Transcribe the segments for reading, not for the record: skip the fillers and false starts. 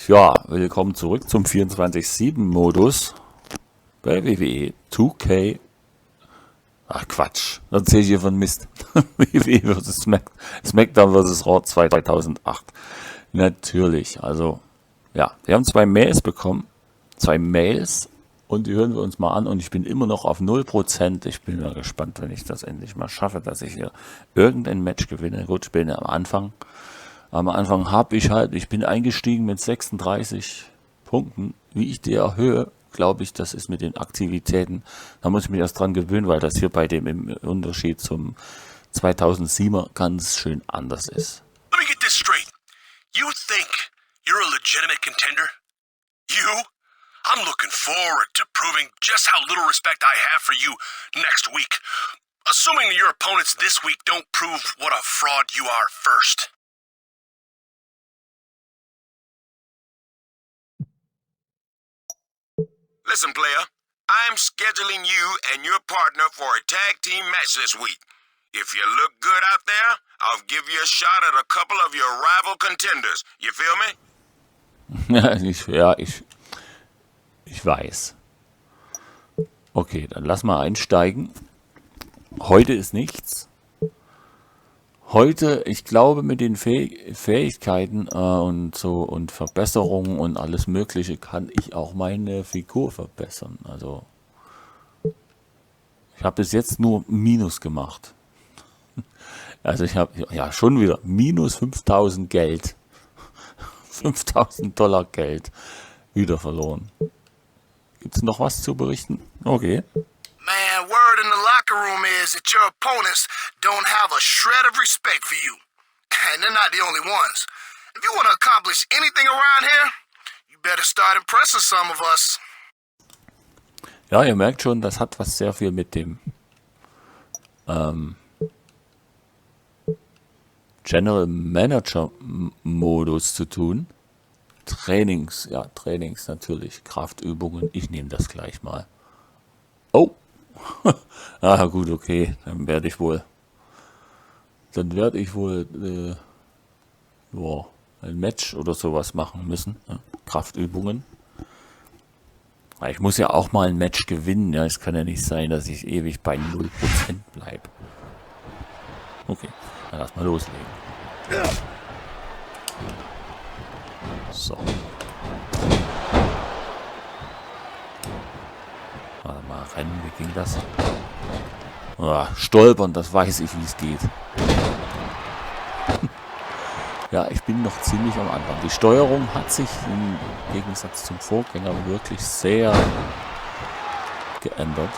Ja, willkommen zurück zum 24/7-Modus bei WWE 2K. Ach Quatsch, da erzähle ich hier von Mist. WWE vs. SmackDown vs. Raw 2008. Natürlich, also ja, wir haben 2 Mails bekommen, 2 Mails und die hören wir uns mal an und ich bin immer noch auf 0%. Ich bin mal gespannt, wenn ich das endlich mal schaffe, dass ich hier irgendein Match gewinne. Gut, ich bin am Anfang. Am Anfang ich bin eingestiegen mit 36 Punkten. Wie ich die erhöhe, glaube ich, das ist mit den Aktivitäten. Da muss ich mich erst dran gewöhnen, weil das hier bei dem im Unterschied zum 2007er ganz schön anders ist. Let me get this straight. You think you're a legitimate contender? You? I'm looking forward to proving just how little respect I have for you next week. Assuming that your opponents this week don't prove what a fraud you are first. Listen, player, I'm scheduling you and your partner for a tag team match this week. If you look good out there, I'll give you a shot at a couple of your rival contenders. You feel me? Ich weiß. Okay, dann lass mal einsteigen. Heute ist nichts. Heute, ich glaube, mit den Fähigkeiten und Verbesserungen und alles Mögliche kann ich auch meine Figur verbessern. Also ich habe bis jetzt nur Minus gemacht. Also ich habe ja schon wieder minus 5.000 Geld. 5.000 Dollar Geld wieder verloren. Gibt's noch was zu berichten? Okay. Man, word in the locker room is that your opponents don't have a shred of respect for you. And they're not the only ones. If you want to accomplish anything around here, you better start impressing some of us. Ja, ihr merkt schon, das hat was sehr viel mit dem General Manager Modus zu tun. Trainings natürlich, Kraftübungen. Ich nehme das gleich mal. Oh! Ah, gut, okay. Dann werde ich wohl ein Match oder sowas machen müssen. Ja? Kraftübungen. Weil ich muss ja auch mal ein Match gewinnen. Ja, es kann ja nicht sein, dass ich ewig bei 0% bleibe. Okay, dann lass mal loslegen. So. Mal rennen, wie ging das? Stolpern, das weiß ich, wie es geht. Ja, ich bin noch ziemlich am Anfang. Die Steuerung hat sich im Gegensatz zum Vorgänger wirklich sehr geändert.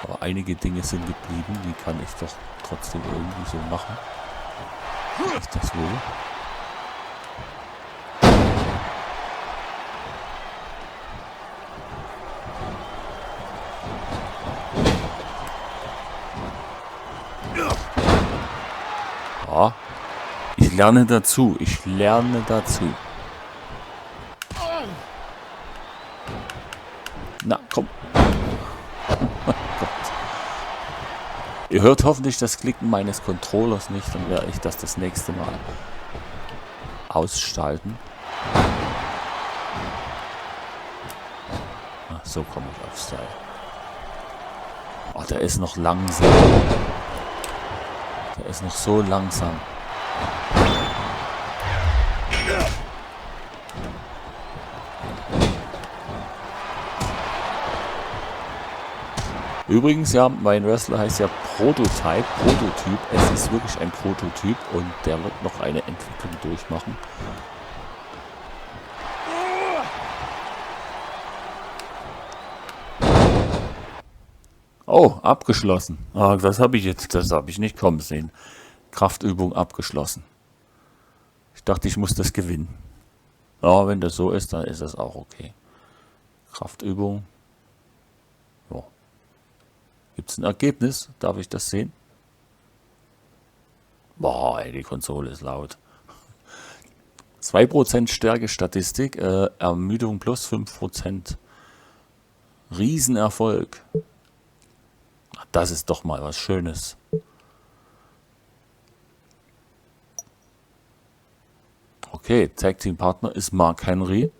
Aber einige Dinge sind geblieben, die kann ich doch trotzdem irgendwie so machen, wie ich das will. Ja, ich lerne dazu. Na, komm. Ihr hört hoffentlich das Klicken meines Controllers nicht, dann werde ich das nächste Mal ausschalten. Ach, so komme ich aufs Teil. Oh, der ist noch langsam. Der ist noch so langsam. Übrigens, ja, mein Wrestler heißt ja Prototyp. Es ist wirklich ein Prototyp und der wird noch eine Entwicklung durchmachen. Oh, abgeschlossen. Ah, das habe ich nicht kommen sehen. Kraftübung abgeschlossen. Ich dachte, ich muss das gewinnen. Ja, wenn das so ist, dann ist das auch okay. Kraftübung. Ja. Gibt es ein Ergebnis? Darf ich das sehen? Boah, ey, die Konsole ist laut. 2% Stärke-Statistik, Ermüdung plus 5%. Riesenerfolg. Das ist doch mal was Schönes. Okay, Tag Team Partner ist Mark Henry.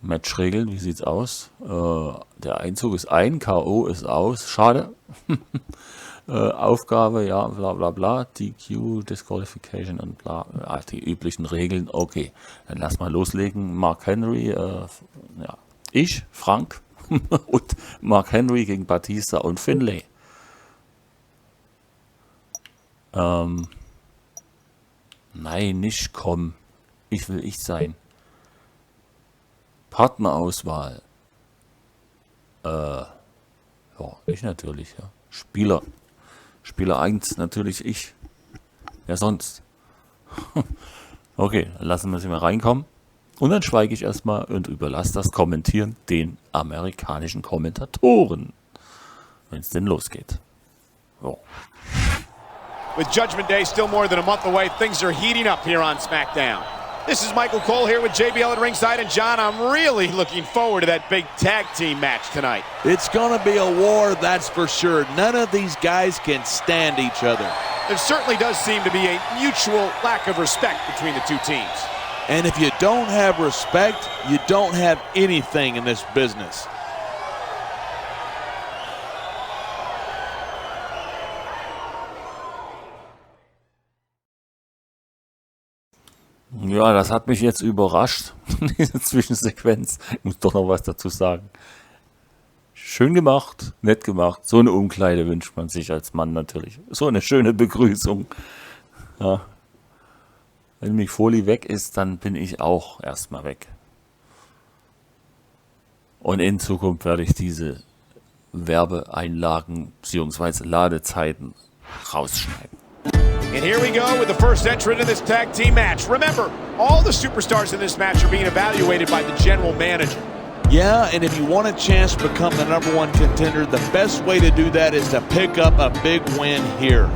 Matchregeln, wie sieht's aus? Der Einzug ist ein, K.O. ist aus. Schade. Aufgabe, ja, bla bla bla. DQ, Disqualification und bla. Ja, die üblichen Regeln. Okay, dann lass mal loslegen. Mark Henry, ja, ich, Frank und Mark Henry gegen Batista und Finlay. Nein, nicht komm. Ich will ich sein. Partnerauswahl. Ja, ich natürlich. Ja. Spieler 1 natürlich ich. Wer sonst? Okay, dann lassen wir sie mal reinkommen. Und dann schweige ich erstmal und überlasse das Kommentieren den amerikanischen Kommentatoren. Wenn es denn losgeht. So. With Judgment Day still more than a month away, things are heating up here on SmackDown. This is Michael Cole here with JBL at ringside, and John, I'm really looking forward to that big tag team match tonight. It's going to be a war, that's for sure. None of these guys can stand each other. There certainly does seem to be a mutual lack of respect between the two teams. And if you don't have respect, you don't have anything in this business. Ja, das hat mich jetzt überrascht, diese Zwischensequenz. Ich muss doch noch was dazu sagen. Schön gemacht, nett gemacht. So eine Umkleide wünscht man sich als Mann natürlich. So eine schöne Begrüßung. Ja. Wenn Mick Foley weg ist, dann bin ich auch erstmal weg. Und in Zukunft werde ich diese Werbeeinlagen bzw. Ladezeiten rausschneiden. And here we go with the first entrant in this tag team match. Remember, all the superstars in this match are being evaluated by the general manager. Yeah, and if you want a chance to become the #1 contender, the best way to do that is to pick up a big win here.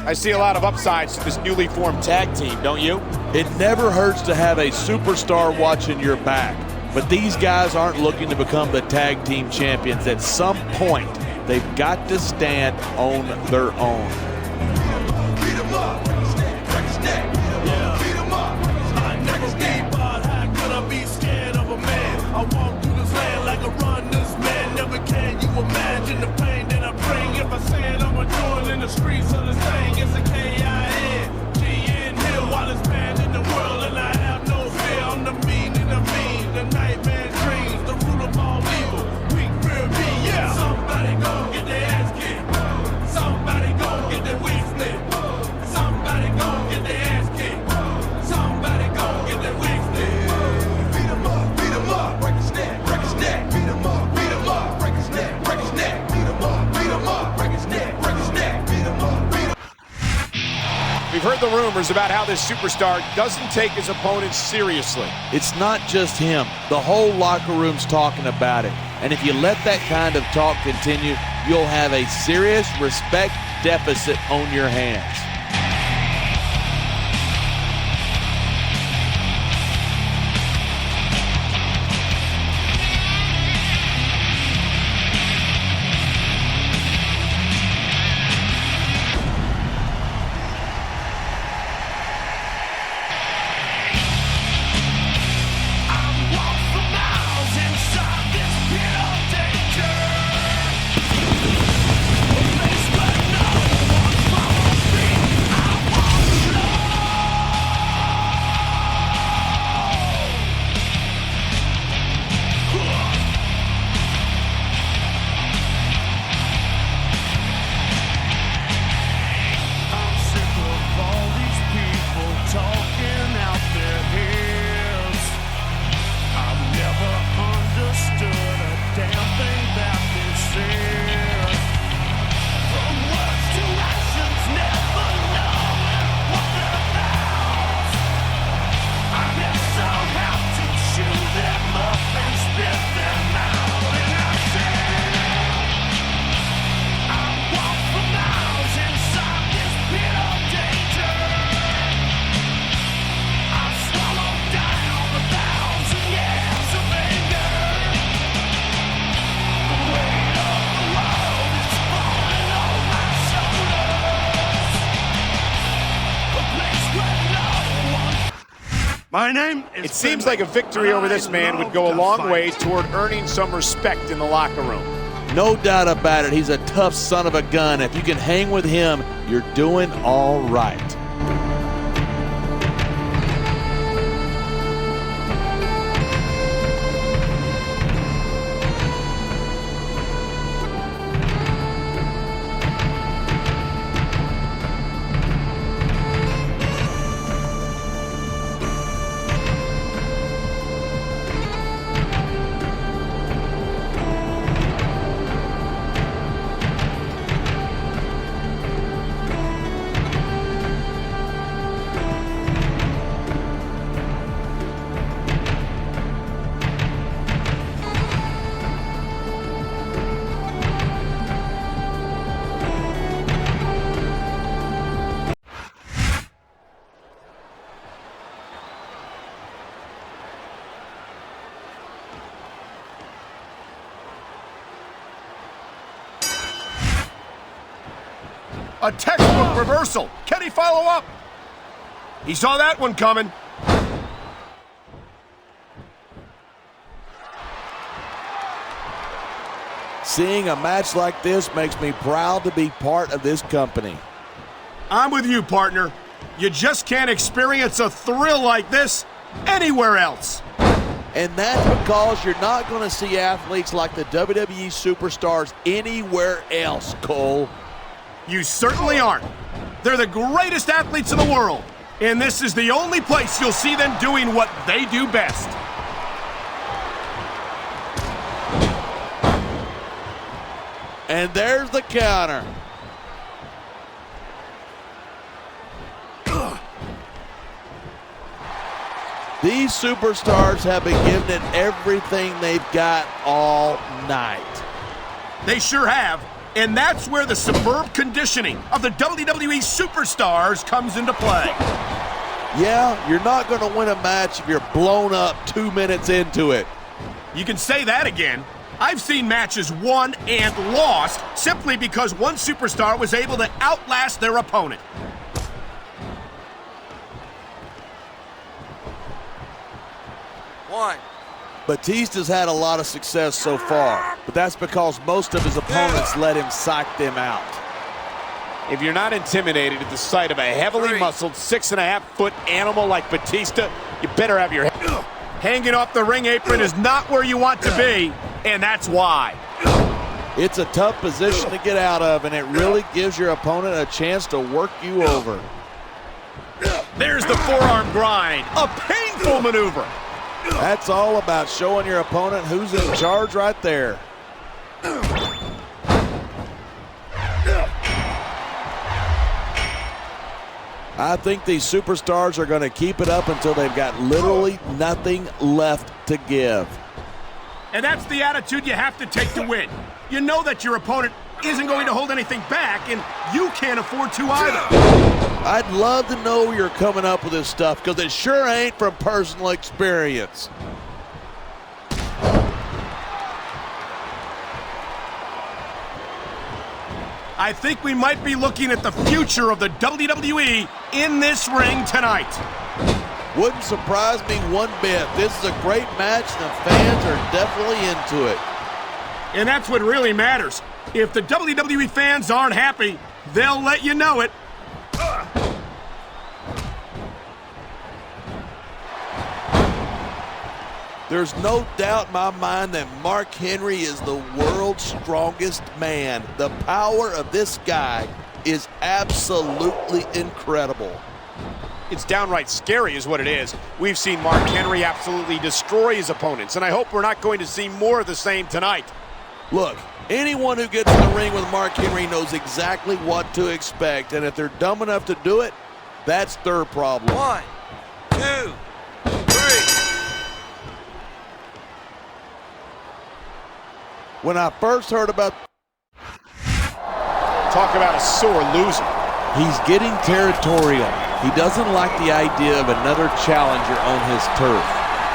I see a lot of upsides to this newly formed tag team, don't you? It never hurts to have a superstar watching your back. But these guys aren't looking to become the tag team champions. At some point, they've got to stand on their own. Beat 'em up, break his neck. Beat 'em up, I never gave up. How could I be scared of a man? I walk through this land like a runner's man. Never can you imagine the pain that I bring if I said I'm a joint in the streets of this thing. It's a K-I-N, G-N Hill, while it's banned in the world, and I have no fear. I'm the meaning of mean, the nightmare dreams, the root of all evil. Weak fear me, yeah. Somebody gon' get their ass kicked. Somebody gon' get their wig split. Somebody gon' get their ass kicked. Somebody gon' get their wig split. Beat 'em up, break his neck, break his neck. Beat 'em up, break his neck, break his neck. Beat 'em up, break his neck, break his neck. Beat 'em up, beat 'em up. We've heard the rumors about how this superstar doesn't take his opponents seriously. It's not just him. The whole locker room's talking about it. And if you let that kind of talk continue, you'll have a serious respect deficit on your hands. Face but no one follows me. My name is... It seems like a victory over this man would go a long way toward earning some respect in the locker room. No doubt about it. He's a tough son of a gun. If you can hang with him, you're doing all right. A textbook reversal. Can he follow up? He saw that one coming. Seeing a match like this makes me proud to be part of this company. I'm with you, partner. You just can't experience a thrill like this anywhere else. And that's because you're not going to see athletes like the WWE superstars anywhere else, Cole. You certainly aren't. They're the greatest athletes in the world, and this is the only place you'll see them doing what they do best. And there's the counter. These superstars have been giving it everything they've got all night. They sure have. And that's where the superb conditioning of the WWE superstars comes into play. Yeah, you're not going to win a match if you're blown up 2 minutes into it. You can say that again. I've seen matches won and lost simply because one superstar was able to outlast their opponent. One. Batista's had a lot of success so far, but that's because most of his opponents let him psych them out. If you're not intimidated at the sight of a heavily muscled 6.5-foot animal like Batista, you better have your head. Hanging off the ring apron is not where you want to be, and that's why. It's a tough position to get out of, and it really gives your opponent a chance to work you over. There's the forearm grind, a painful maneuver. That's all about showing your opponent who's in charge right there. I think these superstars are going to keep it up until they've got literally nothing left to give. And that's the attitude you have to take to win. You know that your opponent isn't going to hold anything back, and you can't afford to either. I'd love to know where you're coming up with this stuff, because it sure ain't from personal experience. I think we might be looking at the future of the WWE in this ring tonight. Wouldn't surprise me one bit. This is a great match, and the fans are definitely into it. And that's what really matters. If the WWE fans aren't happy, they'll let you know it. There's no doubt in my mind that Mark Henry is the world's strongest man. The power of this guy is absolutely incredible. It's downright scary is what it is. We've seen Mark Henry absolutely destroy his opponents, and I hope we're not going to see more of the same tonight. Look, anyone who gets in the ring with Mark Henry knows exactly what to expect, and if they're dumb enough to do it, that's their problem. 1, 2, 3. When I first heard about... Talk about a sore loser. He's getting territorial. He doesn't like the idea of another challenger on his turf.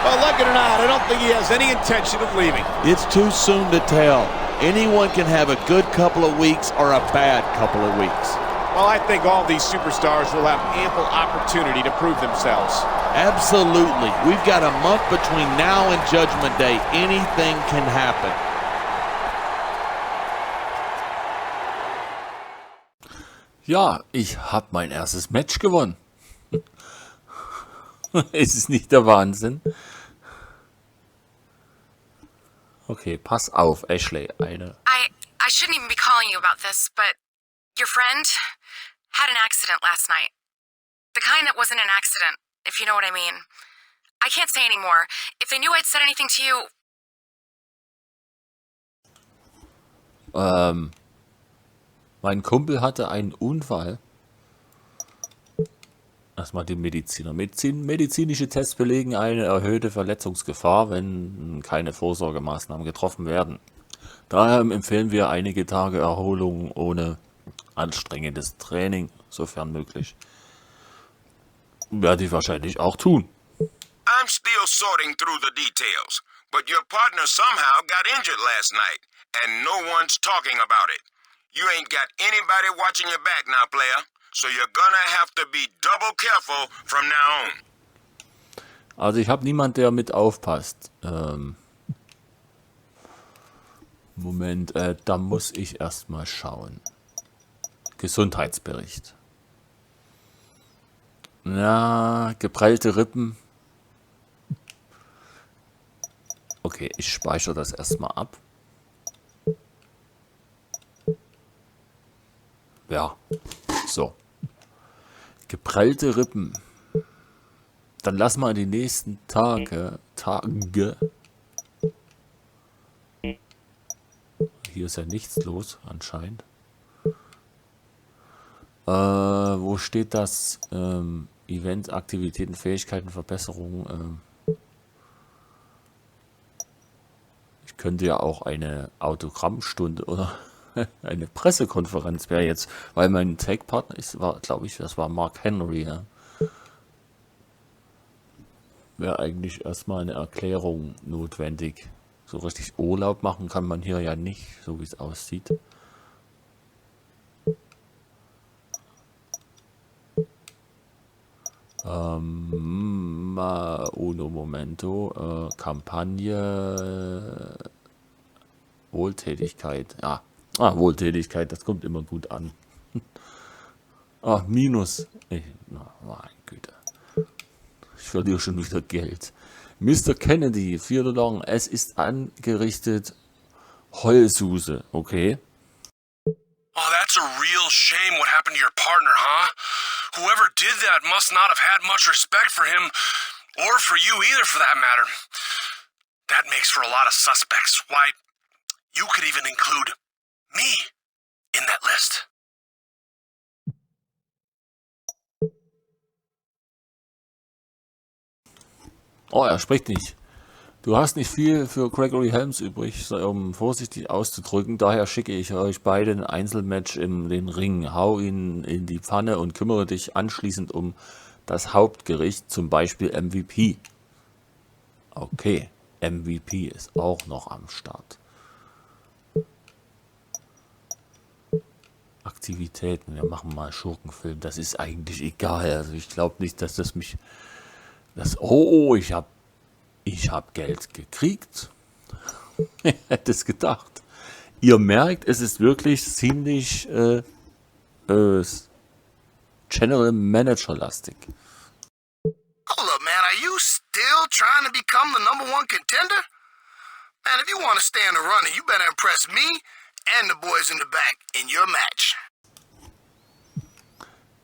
Well, like it or not, I don't think he has any intention of leaving. It's too soon to tell. Anyone can have a good couple of weeks or a bad couple of weeks. Well, I think all these superstars will have ample opportunity to prove themselves. Absolutely. We've got a month between now and Judgment Day. Anything can happen. Ja, ich habe mein erstes Match gewonnen. Ist es nicht der Wahnsinn? Okay, pass auf, Ashley. I shouldn't even be calling you about this, but your friend had an accident last night. The kind that wasn't an accident, if you know what I mean. I can't say anymore. If they knew I'd said anything to you... Mein Kumpel hatte einen Unfall. Erstmal die Mediziner. Medizinische Tests belegen eine erhöhte Verletzungsgefahr, wenn keine Vorsorgemaßnahmen getroffen werden. Daher empfehlen wir einige Tage Erholung ohne anstrengendes Training, sofern möglich. Werde ich wahrscheinlich auch tun. I'm still sorting through the details, but your partner somehow got injured last night, and no one's talking about it. You ain't got anybody watching your back now, player, so you're gonna have to be double careful from now on. Also ich habe niemand, der mit aufpasst. Moment, da muss ich erstmal schauen. Gesundheitsbericht. Na, geprellte Rippen. Okay, ich speichere das erstmal ab. Ja, so. Geprellte Rippen. Dann lass mal die nächsten Tage. Hier ist ja nichts los, anscheinend. Wo steht das? Event, Aktivitäten, Fähigkeiten, Verbesserungen. Ich könnte ja auch eine Autogrammstunde oder eine Pressekonferenz wäre jetzt, weil mein Tag-Partner war, glaube ich, das war Mark Henry. Ja. Wäre eigentlich erstmal eine Erklärung notwendig. So richtig Urlaub machen kann man hier ja nicht, so wie es aussieht. Uno momento. Kampagne. Wohltätigkeit. Ja. Wohltätigkeit, das kommt immer gut an. Minus. Meine Güte. Ich verliere schon wieder Geld. Mr. Kennedy, 4 $. Es ist angerichtet. Heulsuse, okay. Oh, that's a real shame what happened to your partner, huh? Whoever did that must not have had much respect for him, or for you either, for that matter. That makes for a lot of suspects. Why, you could even include me in that list. Oh, er spricht nicht. Du hast nicht viel für Gregory Helms übrig, um vorsichtig auszudrücken. Daher schicke ich euch beide ein Einzelmatch in den Ring. Hau ihn in die Pfanne und kümmere dich anschließend um das Hauptgericht, zum Beispiel MVP. Okay, MVP ist auch noch am Start. Aktivitäten, wir machen mal Schurkenfilm. Das ist eigentlich egal. Also ich glaube nicht, dass das mich... Ich hab Geld gekriegt. Wer hätte es gedacht? Ihr merkt, es ist wirklich ziemlich General Manager lastig. Hold up, man. Are you still trying to become the #1 contender? Man, if you want to stay in the running, you better impress me and the boys in the back in your match.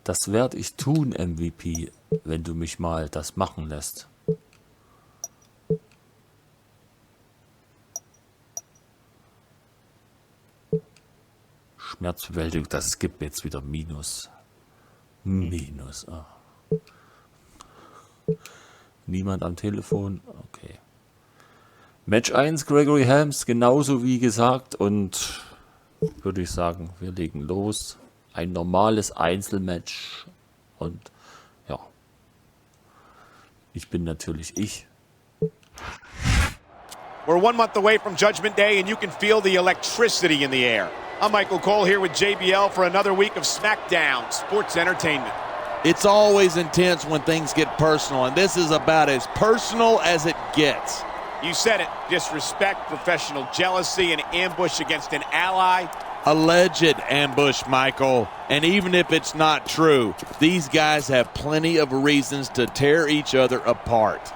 Das werde ich tun, MVP, wenn du mich mal das machen lässt. Schmerzbewältigung, das gibt mir jetzt wieder Minus. Minus. Oh. Niemand am Telefon. Okay. Match 1, Gregory Helms, genauso wie gesagt. Und würde ich sagen, wir legen los. Ein normales Einzelmatch. Und ja. Ich bin natürlich ich. We're 1 month away from Judgment Day, and you can feel the electricity in the air. I'm Michael Cole here with JBL for another week of SmackDown Sports Entertainment. It's always intense when things get personal, and this is about as personal as it gets. You said it. Disrespect, professional jealousy, and ambush against an ally. Alleged ambush, Michael. And even if it's not true, these guys have plenty of reasons to tear each other apart.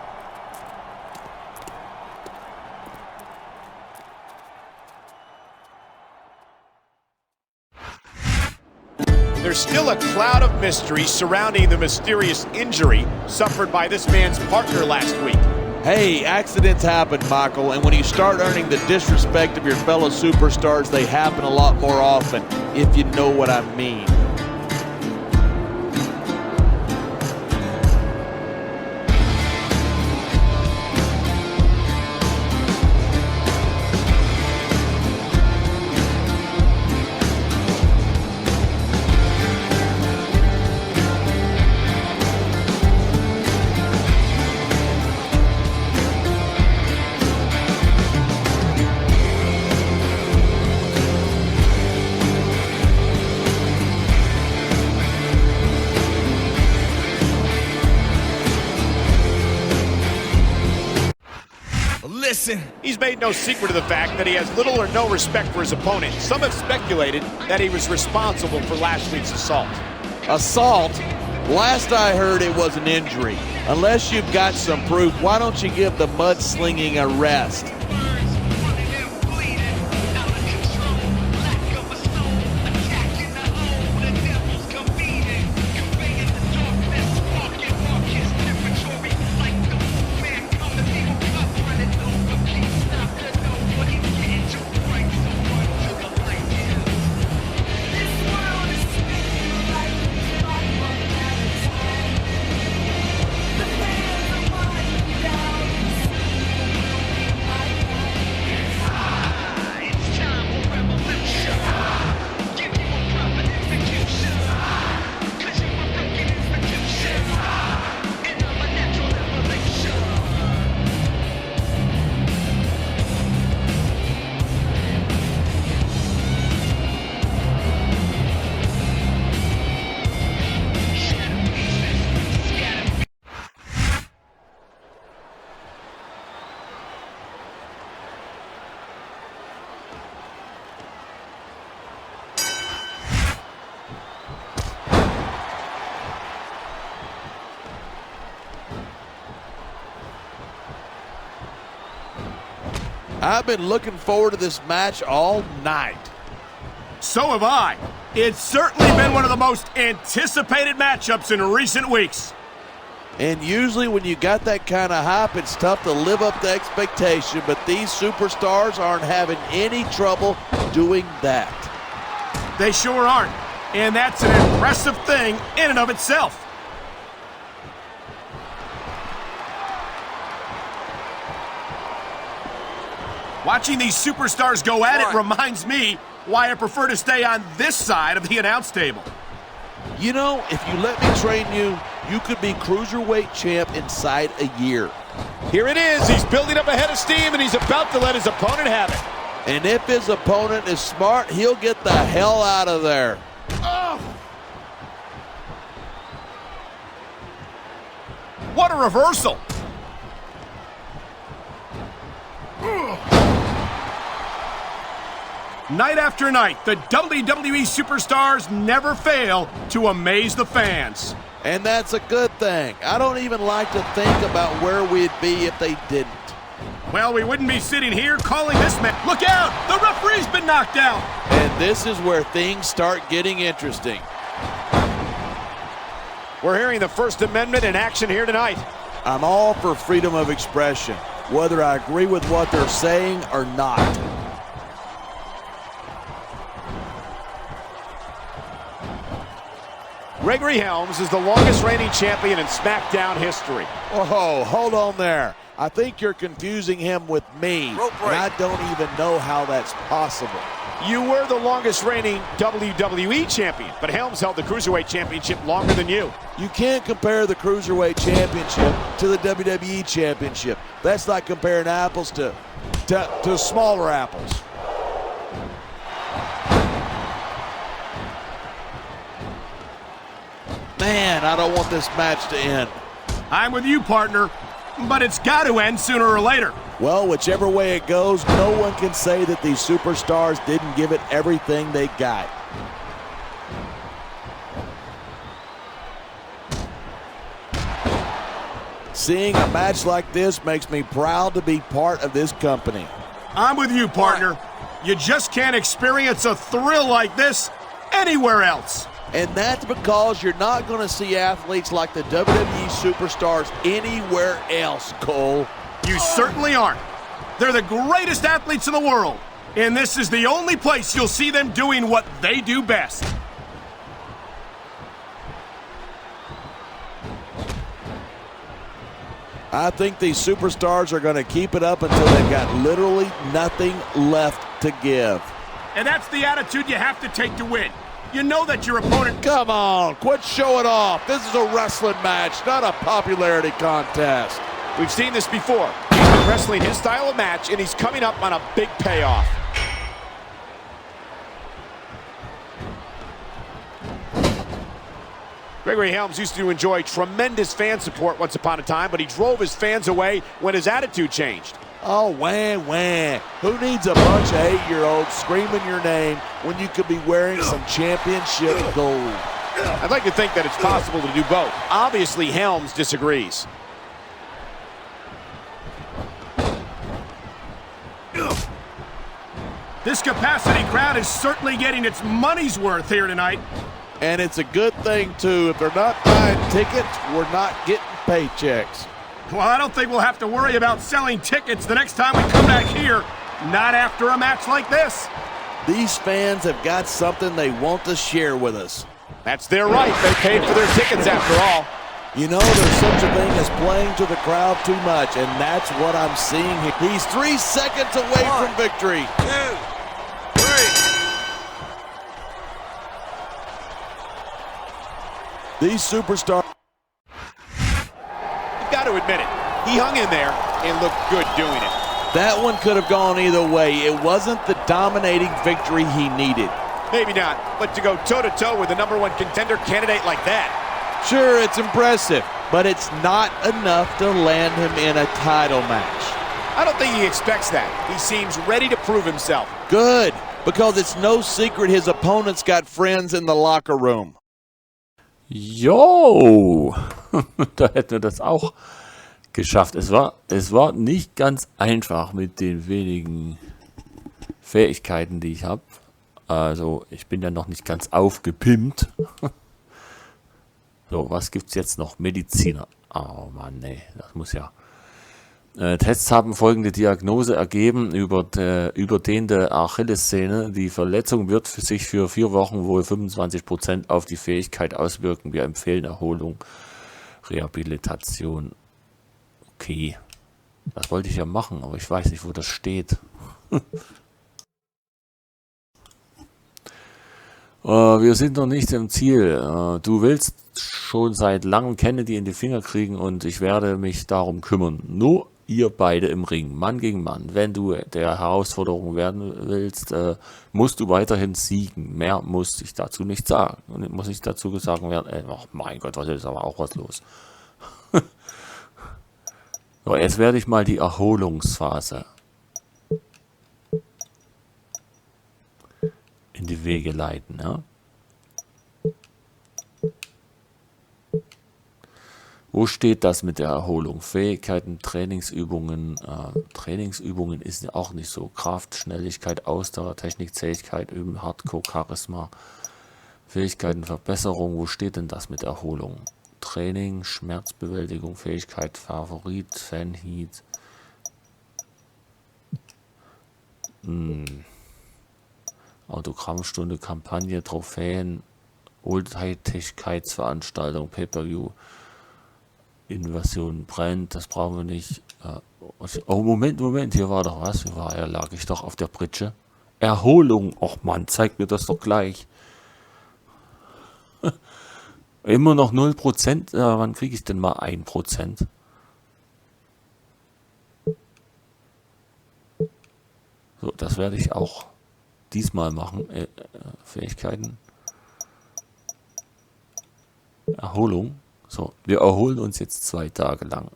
There's still a cloud of mystery surrounding the mysterious injury suffered by this man's partner last week. Hey, accidents happen, Michael, and when you start earning the disrespect of your fellow superstars, they happen a lot more often, if you know what I mean. Listen. He's made no secret of the fact that he has little or no respect for his opponent. Some have speculated that he was responsible for last week's assault. Assault? Last I heard it was an injury. Unless you've got some proof, why don't you give the mudslinging a rest? I've been looking forward to this match all night. So have I. It's certainly been one of the most anticipated matchups in recent weeks. And usually when you got that kind of hype, it's tough to live up to expectation, but these superstars aren't having any trouble doing that. They sure aren't. And that's an impressive thing in and of itself. Watching these superstars go at it reminds me why I prefer to stay on this side of the announce table. You know, if you let me train you, you could be cruiserweight champ inside a year. Here it is. He's building up a head of steam, and he's about to let his opponent have it. And if his opponent is smart, he'll get the hell out of there. Oh! What a reversal. Night after night, the WWE superstars never fail to amaze the fans. And that's a good thing. I don't even like to think about where we'd be if they didn't. Well, we wouldn't be sitting here calling this match. Look out! The referee's been knocked out! And this is where things start getting interesting. We're hearing the First Amendment in action here tonight. I'm all for freedom of expression, whether I agree with what they're saying or not. Gregory Helms is the longest reigning champion in SmackDown history. Whoa, hold on there. I think you're confusing him with me, and I don't even know how that's possible. You were the longest reigning WWE champion, but Helms held the Cruiserweight Championship longer than you. You can't compare the Cruiserweight Championship to the WWE Championship. That's like comparing apples to smaller apples. Man, I don't want this match to end. I'm with you, partner, but it's got to end sooner or later. Well, whichever way it goes, no one can say that these superstars didn't give it everything they got. Seeing a match like this makes me proud to be part of this company. I'm with you, partner. You just can't experience a thrill like this anywhere else. And that's because you're not going to see athletes like the WWE superstars anywhere else, Cole. You certainly aren't. They're the greatest athletes in the world, and this is the only place you'll see them doing what they do best. I think these superstars are going to keep it up until they've got literally nothing left to give. And that's the attitude you have to take to win. You know that your opponent... Come on, quit showing off. This is a wrestling match, not a popularity contest. We've seen this before. He's been wrestling his style of match, and he's coming up on a big payoff. Gregory Helms used to enjoy tremendous fan support once upon a time, but he drove his fans away when his attitude changed. Oh, wah. Who needs a bunch of 8-year-olds screaming your name when you could be wearing some championship gold? I'd like to think that it's possible to do both. Obviously, Helms disagrees. This capacity crowd is certainly getting its money's worth here tonight. And it's a good thing, too. If they're not buying tickets, we're not getting paychecks. Well, I don't think we'll have to worry about selling tickets the next time we come back here. Not after a match like this. These fans have got something they want to share with us. That's their right. They paid for their tickets after all. You know, there's such a thing as playing to the crowd too much, and that's what I'm seeing here. He's 3 seconds away from victory. 2, 3. These superstars... You've got to admit it. He hung in there and looked good doing it. That one could have gone either way. It wasn't the dominating victory he needed. Maybe not, but to go toe-to-toe with the #1 contender candidate like that. Sure, it's impressive, but it's not enough to land him in a title match. I don't think he expects that. He seems ready to prove himself. Good, because it's no secret his opponent's got friends in the locker room. Jo, da hätten wir das auch geschafft. Es war nicht ganz einfach mit den wenigen Fähigkeiten, die ich habe. Also, ich bin ja noch nicht ganz aufgepimpt. So, was gibt's jetzt noch? Mediziner. Oh Mann, nee, das muss ja. Tests haben folgende Diagnose ergeben: überdehnte Achillessehne. Die Verletzung wird sich für 4 Wochen wohl 25% auf die Fähigkeit auswirken. Wir empfehlen Erholung, Rehabilitation. Okay, das wollte ich ja machen, aber ich weiß nicht, wo das steht. Wir sind noch nicht im Ziel. Du willst schon seit langem Kennedy in die Finger kriegen und ich werde mich darum kümmern. Nur ihr beide im Ring, Mann gegen Mann. Wenn du der Herausforderung werden willst, musst du weiterhin siegen. Mehr muss ich dazu nicht sagen. Und muss ich dazu sagen werden, oh mein Gott, was ist aber auch was los. So, jetzt werde ich mal die Erholungsphase in die Wege leiten. Ja? Wo steht das mit der Erholung? Fähigkeiten, Trainingsübungen. Trainingsübungen ist ja auch nicht so. Kraft, Schnelligkeit, Ausdauer, Technik, Zähigkeit, Üben, Hardcore, Charisma, Fähigkeiten, Verbesserung. Wo steht denn das mit Erholung? Training, Schmerzbewältigung, Fähigkeit, Favorit, Fanheat. Autogrammstunde, Kampagne, Trophäen, Wohltätigkeitsveranstaltung, Pay-Per-View, Invasion brennt, das brauchen wir nicht. Oh, Moment, hier war doch was. Lag ich doch auf der Pritsche. Erholung, och Mann, zeig mir das doch gleich. Immer noch 0%, wann kriege ich denn mal 1%? So, das werde ich auch diesmal machen. Fähigkeiten. Erholung. So, wir erholen uns jetzt 2 Tage lang,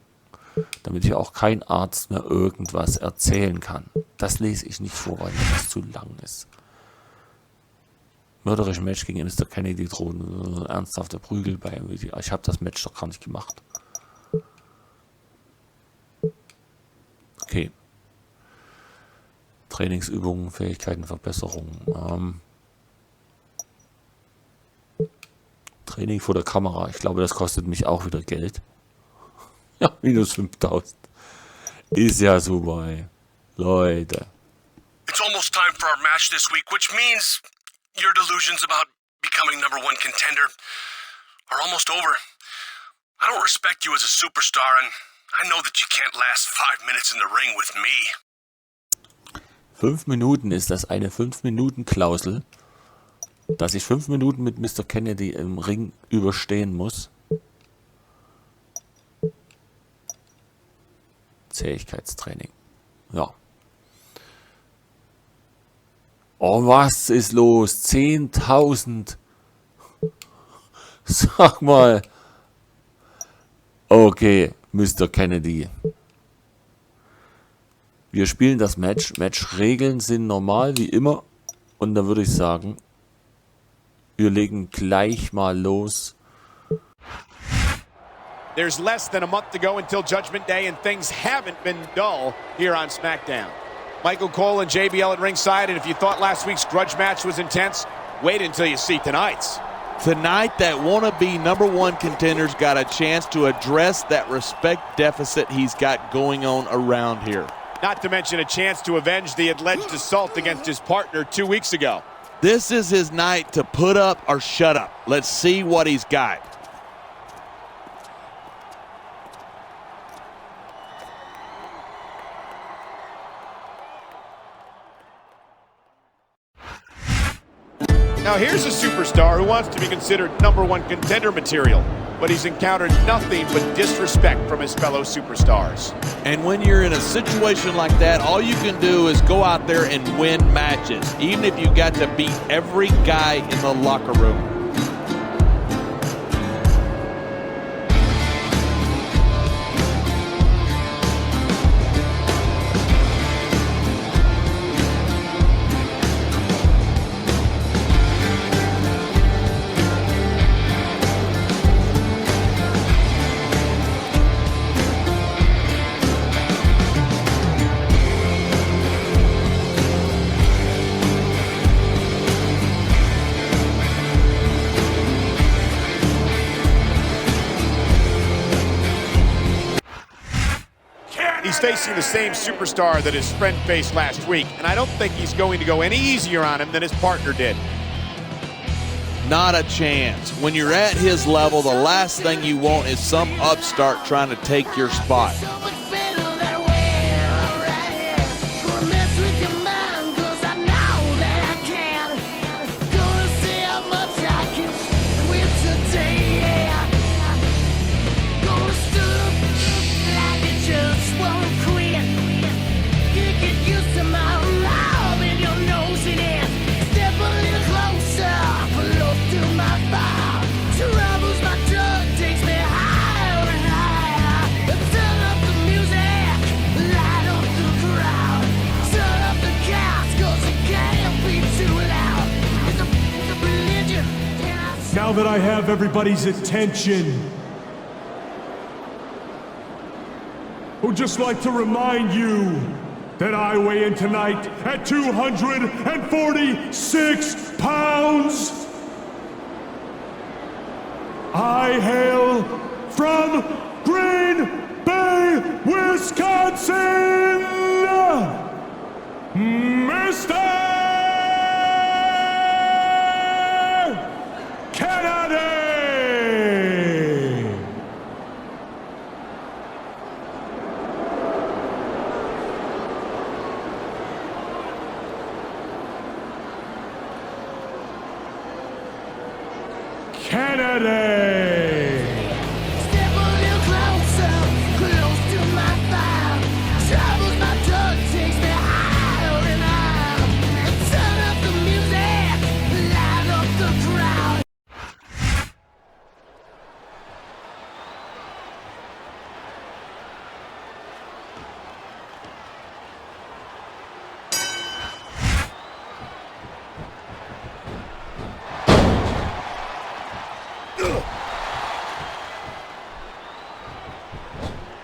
damit hier auch kein Arzt mehr irgendwas erzählen kann. Das lese ich nicht vor, weil das zu lang ist. Mörderische Match gegen Mr. Kennedy drohen ernsthafte Prügel bei MVP. Ich habe das Match doch gar nicht gemacht. Okay. Trainingsübungen, Fähigkeiten, Verbesserungen. Training vor der Kamera. Ich glaube, das kostet mich auch wieder Geld. Ja, minus 5000. Ist ja super, ey. Leute. It's almost time for our match this week, which means your delusions about becoming #1 contender are almost over. I don't respect you as a superstar, and I know that you can't last 5 minutes in the ring with me. 5 Minuten ist das eine 5-Minuten-Klausel, dass ich 5 Minuten mit Mr. Kennedy im Ring überstehen muss. Zähigkeitstraining. Ja. Oh, was ist los? 10.000. Sag mal. Okay, Mr. Kennedy. Wir spielen das Match. Matchregeln sind normal, wie immer. Und da würde ich sagen, wir legen gleich mal los. There's less than a month to go until Judgment Day, and things haven't been dull here on SmackDown. Michael Cole and JBL at ringside, and if you thought last week's grudge match was intense, wait until you see tonight's. Tonight, that wannabe #1 contender's got a chance to address that respect deficit he's got going on around here. Not to mention a chance to avenge the alleged assault against his partner 2 weeks ago. This is his night to put up or shut up. Let's see what he's got. Now here's a superstar who wants to be considered #1 contender material, but he's encountered nothing but disrespect from his fellow superstars. And when you're in a situation like that, all you can do is go out there and win matches, even if you got to beat every guy in the locker room. He's facing the same superstar that his friend faced last week, and I don't think he's going to go any easier on him than his partner did. Not a chance. When you're at his level, the last thing you want is some upstart trying to take your spot. Now that I have everybody's attention, I would just like to remind you that I weigh in tonight at 246 pounds. I hail from Green Bay, Wisconsin, Mr. Kennedy! Step a little closer, close to my fire. Troubles my drug takes me higher and higher. Turn up the music, light up the crowd.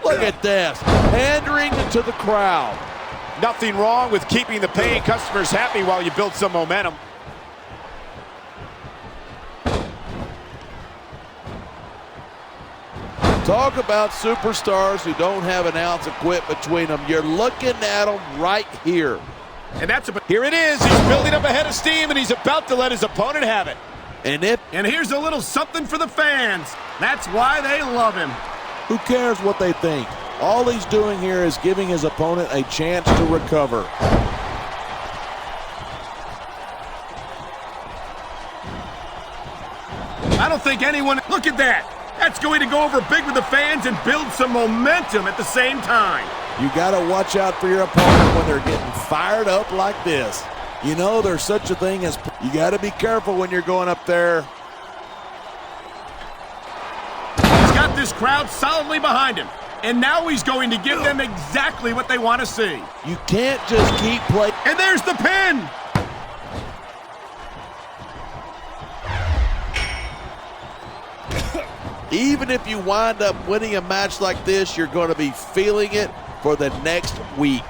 Look at this, pandering to the crowd. Nothing wrong with keeping the paying customers happy while you build some momentum. Talk about superstars who don't have an ounce of quit between them. You're looking at them right here. And here it is. He's building up a head of steam, and he's about to let his opponent have it. And here's a little something for the fans. That's why they love him. Who cares what they think? All he's doing here is giving his opponent a chance to recover. I don't think anyone... Look at that. That's going to go over big with the fans and build some momentum at the same time. You got to watch out for your opponent when they're getting fired up like this. You know, there's such a thing as... You got to be careful when you're going up there. He's got this crowd solidly behind him. And now he's going to give them exactly what they want to see. You can't just keep playing. And there's the pin. Even if you wind up winning a match like this, you're going to be feeling it for the next week.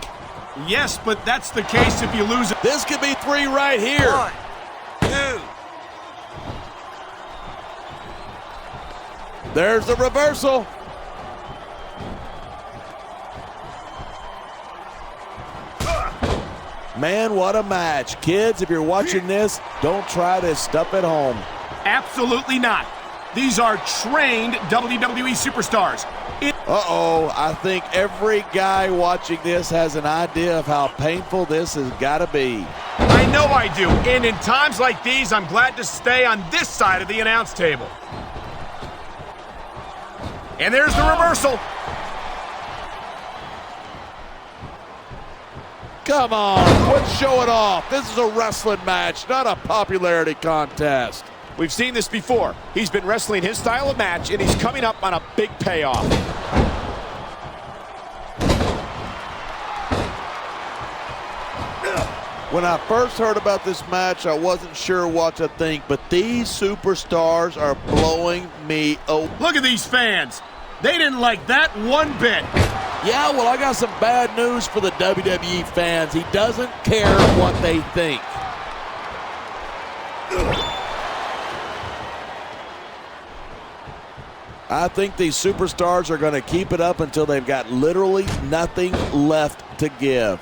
Yes, but that's the case if you lose it. This could be 3 right here. 1, 2. There's the reversal. Man, what a match. Kids, if you're watching this, don't try this stuff at home. Absolutely not. These are trained WWE superstars. Uh-oh, I think every guy watching this has an idea of how painful this has got to be. I know I do, and in times like these, I'm glad to stay on this side of the announce table. And there's the reversal. Come on, quit showing off. This is a wrestling match, not a popularity contest. We've seen this before. He's been wrestling his style of match, and he's coming up on a big payoff. When I first heard about this match, I wasn't sure what to think, but these superstars are blowing me away. Look at these fans. They didn't like that one bit. Yeah, well, I got some bad news for the WWE fans. He doesn't care what they think. I think these superstars are going to keep it up until they've got literally nothing left to give.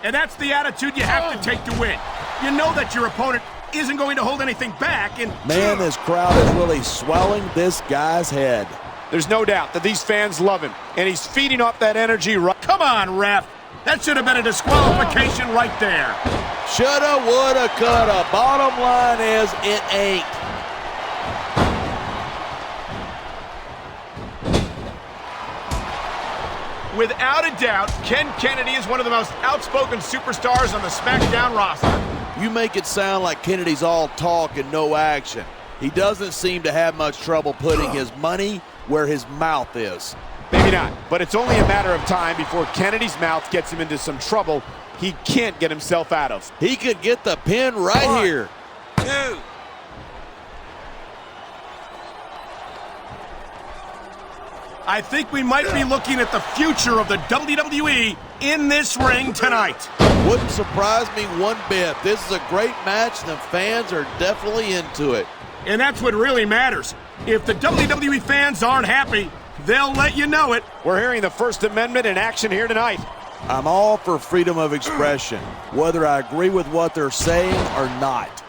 And that's the attitude you have to take to win. You know that your opponent isn't going to hold anything back, and... Man, this crowd is really swelling this guy's head. There's no doubt that these fans love him, and he's feeding off that energy right... Come on, ref. That should have been a disqualification right there. Shoulda, woulda, coulda. Bottom line is, it ain't. Without a doubt, Ken Kennedy is one of the most outspoken superstars on the SmackDown roster. You make it sound like Kennedy's all talk and no action. He doesn't seem to have much trouble putting his money where his mouth is. Maybe not, but it's only a matter of time before Kennedy's mouth gets him into some trouble he can't get himself out of. He could get the pin right here. 2. I think we might be looking at the future of the WWE in this ring tonight. Wouldn't surprise me one bit. This is a great match, and the fans are definitely into it. And that's what really matters. If the WWE fans aren't happy, they'll let you know it. We're hearing the First Amendment in action here tonight. I'm all for freedom of expression, whether I agree with what they're saying or not.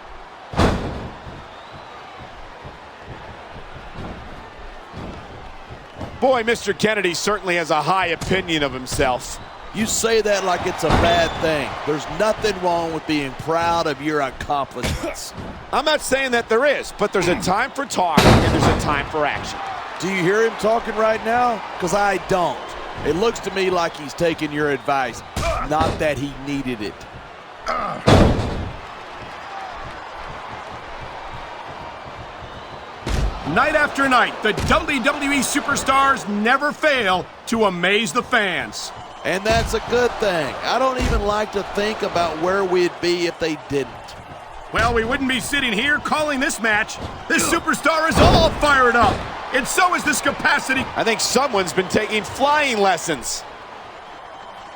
Boy, Mr. Kennedy certainly has a high opinion of himself. You say that like it's a bad thing. There's nothing wrong with being proud of your accomplishments. I'm not saying that there is, but there's a time for talk and there's a time for action. Do you hear him talking right now? Because I don't. It looks to me like he's taking your advice, not that he needed it. Night after night, the WWE superstars never fail to amaze the fans. And that's a good thing. I don't even like to think about where we'd be if they didn't. Well, we wouldn't be sitting here calling this match. This superstar is all fired up. and so is this capacity. I think someone's been taking flying lessons.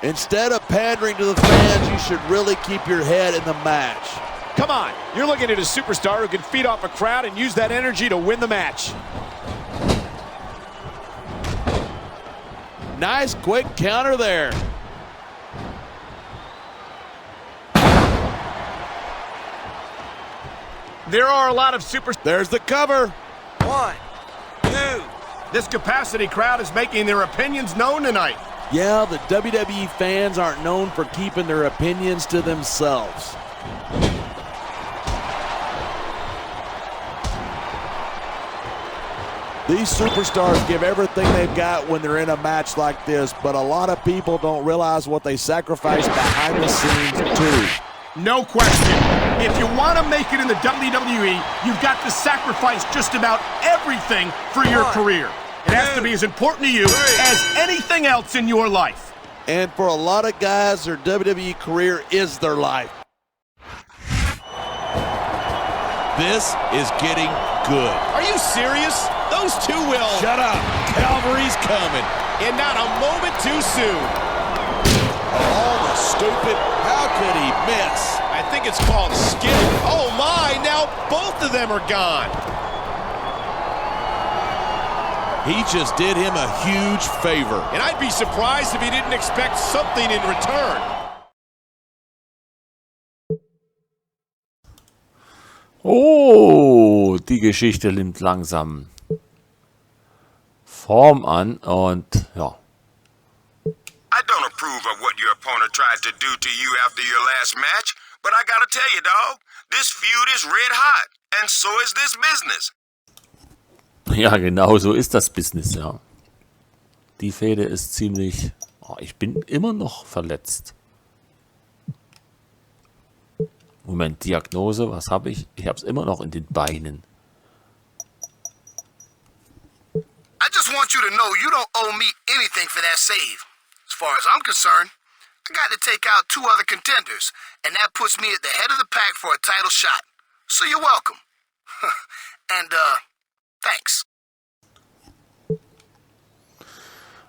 Instead of pandering to the fans, you should really keep your head in the match. Come on, you're looking at a superstar who can feed off a crowd and use that energy to win the match. Nice quick counter there. There are a lot of superstars. There's the cover. 1, 2. This capacity crowd is making their opinions known tonight. Yeah, the WWE fans aren't known for keeping their opinions to themselves. These superstars give everything they've got when they're in a match like this, but a lot of people don't realize what they sacrifice behind the scenes too. No question. If you want to make it in the WWE, you've got to sacrifice just about everything for your career. It has to be as important to you as anything else in your life. And for a lot of guys, their WWE career is their life. This is getting good. Are you serious? Those two will. Shut up. Calvary's coming. And not a moment too soon. Oh, the stupid. How could he miss? I think it's called skill. Oh my, now both of them are gone. He just did him a huge favor. And I'd be surprised if he didn't expect something in return. Oh, die Geschichte nimmt langsam Form an und ja. I don't approve of what your opponent tried to do to you after your last match, but I gotta tell you, dog, this feud is red hot, and so is this business. Ja, genau so ist das Business, ja. Die Fehde ist ziemlich... Oh, ich bin immer noch verletzt. Moment, Diagnose, was habe ich? Ich habe es immer noch in den Beinen. I just want you to know you don't owe me anything for that save. As far as I'm concerned, I got to take out 2 other contenders, and that puts me at the head of the pack for a title shot. So you're welcome. And, thanks.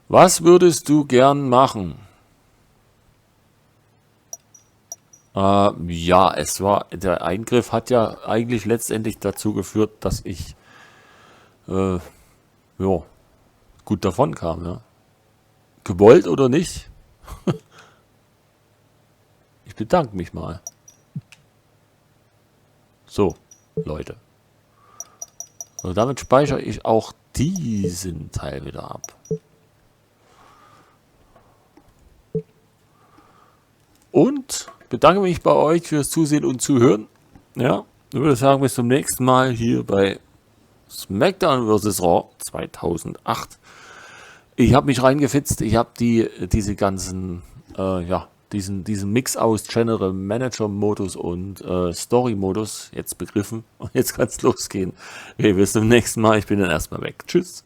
Was würdest du gern machen? Ja, der Eingriff hat ja eigentlich letztendlich dazu geführt, dass ich gut davon kam, ja. Gewollt oder nicht? Ich bedanke mich mal. So, Leute. Und damit speichere ich auch diesen Teil wieder ab. Und bedanke mich bei euch fürs Zusehen und Zuhören. Ja, ich würde sagen, bis zum nächsten Mal hier bei SmackDown vs. Raw 2008. Ich habe mich reingefitzt. Ich habe diese ganzen, diesen Mix aus General Manager Modus und Story Modus jetzt begriffen. Und jetzt kann es losgehen. Okay, bis zum nächsten Mal. Ich bin dann erstmal weg. Tschüss.